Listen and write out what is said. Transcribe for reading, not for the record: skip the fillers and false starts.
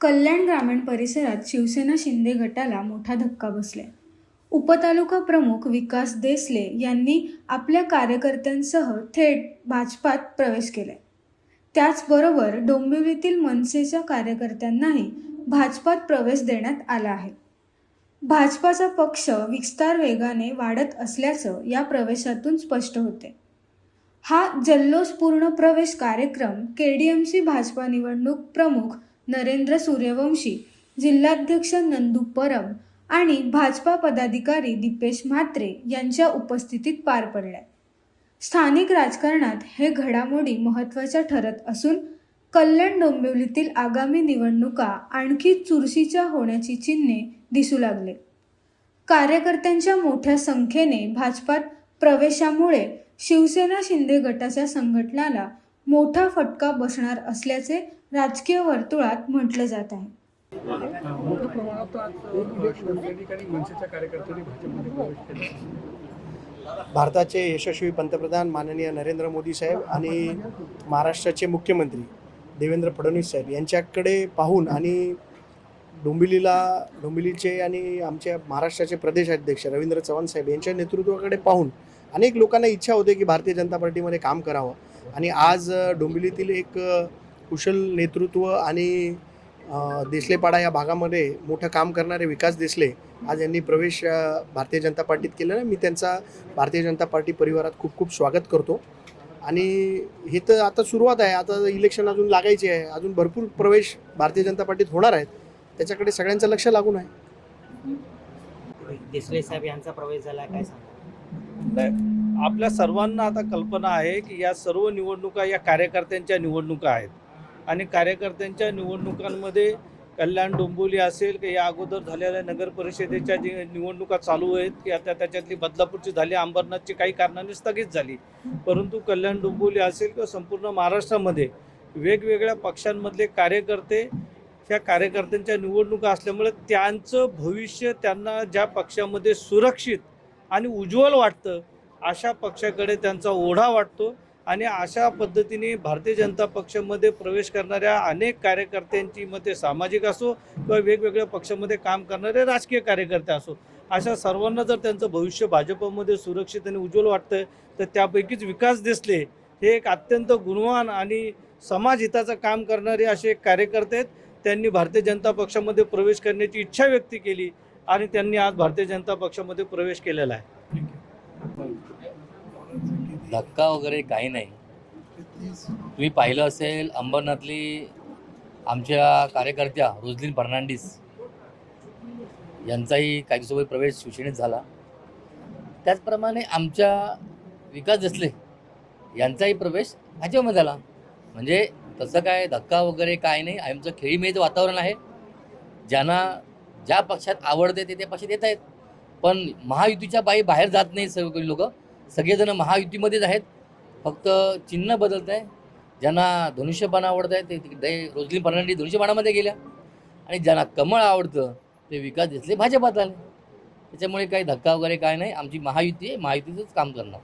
कल्याण ग्रामीण परिसरात शिवसेना शिंदे गटाला मोठा धक्का बसलाय। उपतालुका प्रमुख विकास देसले यांनी आपल्या कार्यकर्त्यांसह थेट भाजपात प्रवेश केलाय। त्याचबरोबर डोंबिवलीतील मनसेच्या कार्यकर्त्यांनाही भाजपात प्रवेश देण्यात आला आहे। भाजपाचा पक्ष विस्तार वेगाने वाढत असल्याचं या प्रवेशातून स्पष्ट होते। हा जल्लोषपूर्ण प्रवेश कार्यक्रम केडीएमसी भाजपा निवडणूक प्रमुख नरेंद्र सूर्यवंशी, जिल्हाध्यक्ष नंदू परब आणि भाजपा पदाधिकारी दीपेश म्हात्रे यांच्या उपस्थितीत पार पडलाय। स्थानिक राजकारणात हे घडामोडी महत्त्वाच्या ठरत असून कल्याण डोंबिवलीतील आगामी निवडणुका आणखी चुरशीच्या होण्याची चिन्हे दिसू लागले। कार्यकर्त्यांच्या मोठ्या संख्येने भाजपात प्रवेशामुळे शिवसेना शिंदे गटाच्या संघटनाला मोठा फटका बसणार असल्याचे राजकीय वर्तुळात म्हटलं जात आहे। मोठ्या प्रमाणात शिवसैनिक आणि मनसेच्या कार्यकर्त्यांनी भाजपमध्ये प्रवेश केला। भारताचे यशस्वी पंतप्रधान माननीय नरेंद्र मोदी साहेब आणि महाराष्ट्राचे मुख्यमंत्री देवेंद्र फडणवीस साहेब यांच्याकडे पाहून आणि डोंबिवलीचे आणि आमच्या महाराष्ट्राचे प्रदेशाध्यक्ष रवींद्र चव्हाण साहेब यांच्या नेतृत्वाकडे पाहून अनेक लोकांना इच्छा होते की भारतीय जनता पार्टीमध्ये काम करावं। आणि आज डोंबिवलीतील एक कुशल नेतृत्व आणि देसलेपाडा या भागामध्ये मोठं काम करणारे विकास देसले आज यांनी प्रवेश भारतीय जनता पार्टीत केलेला आहे। मी त्यांचा भारतीय जनता पार्टी परिवारात खूप खूप स्वागत करतो। आणि हे तर आता सुरुवात आहे, आता इलेक्शन अजून लागायचे आहे, अजून भरपूर प्रवेश भारतीय जनता पार्टीत होणार आहेत, त्याच्याकडे सगळ्यांचं लक्ष लागून आहे। देसले साहेब यांचा प्रवेश झाला, काय सांगा? आपल्या सर्वांना आता कल्पना आहे की या सर्व निवडणुका या कार्यकर्त्यांच्या निवडणुका आहेत आणि कार्यकर्त्यांच्या निवडणुकांमध्ये कल्याण डोंबिवली असेल की या अगोदर झालेल्या नगर परिषदेच्या जी निवडणुका चालू आहेत की आता त्याच्यातली बदलापूरची झाली, अंबरनाथची काही कारणाने स्थगित झाली, परंतु कल्याण डोंबिवली असेल किंवा संपूर्ण महाराष्ट्रामध्ये वेगवेगळ्या पक्षांमधले कार्यकर्ते ह्या कार्यकर्त्यांच्या निवडणुका असल्यामुळे त्यांचं भविष्य त्यांना ज्या पक्षामध्ये सुरक्षित आणि उज्ज्वल वाटतं अशा पक्षाकडे त्यांचा ओढा वाटतो। आणि अशा पद्धतीने भारतीय जनता पक्षामध्ये प्रवेश करणाऱ्या अनेक कार्यकर्त्यांची मते सामाजिक असो किंवा वेगवेगळ्या पक्षामध्ये काम करणारे राजकीय कार्यकर्ते असो, अशा सर्वांना जर त्यांचं भविष्य भाजपमध्ये सुरक्षित आणि उज्ज्वल वाटतं तर त्यापैकीच विकास देसले हे एक अत्यंत गुणवान आणि समाजहिताचं काम करणारे असे एक कार्यकर्ते आहेत। त्यांनी भारतीय जनता पक्षामध्ये प्रवेश करण्याची इच्छा व्यक्त केली आणि त्यांनी आज भारतीय जनता पक्षामध्ये प्रवेश केलेला आहे। धक्का वगैरे काही नाही। तुम्ही पाहिलं असेल अंबरनाथली आमच्या कार्यकर्त्या रोजलीन फर्नांडिस यांचाही काही दिवसापूर्वी प्रवेश शिवसेनेत झाला। त्याचप्रमाणे आमच्या विकास देसले यांचाही प्रवेश भाजपमध्ये झाला। म्हणजे तसं काय धक्का वगैरे काय नाही। आमचं खेळीमेळीचं वातावरण आहे, ज्यांना ज्या पक्षात आवडते ते त्या पक्षात येत आहेत, पण महायुतीच्या बाहेर जात नाही। सर्व लोक सगळेजण महायुतीमध्येच आहेत, फक्त चिन्ह बदलत आहे। ज्यांना धनुष्यबाण आवडत आहे ते रोजली फर्नांडिस धनुष्यबाणामध्ये गेल्या आणि ज्यांना कमळ आवडतं ते विकास देसले भाजपात आले। त्याच्यामुळे काही धक्का वगैरे काय नाही। आमची महायुती आहे, महायुतीचंच काम करणार।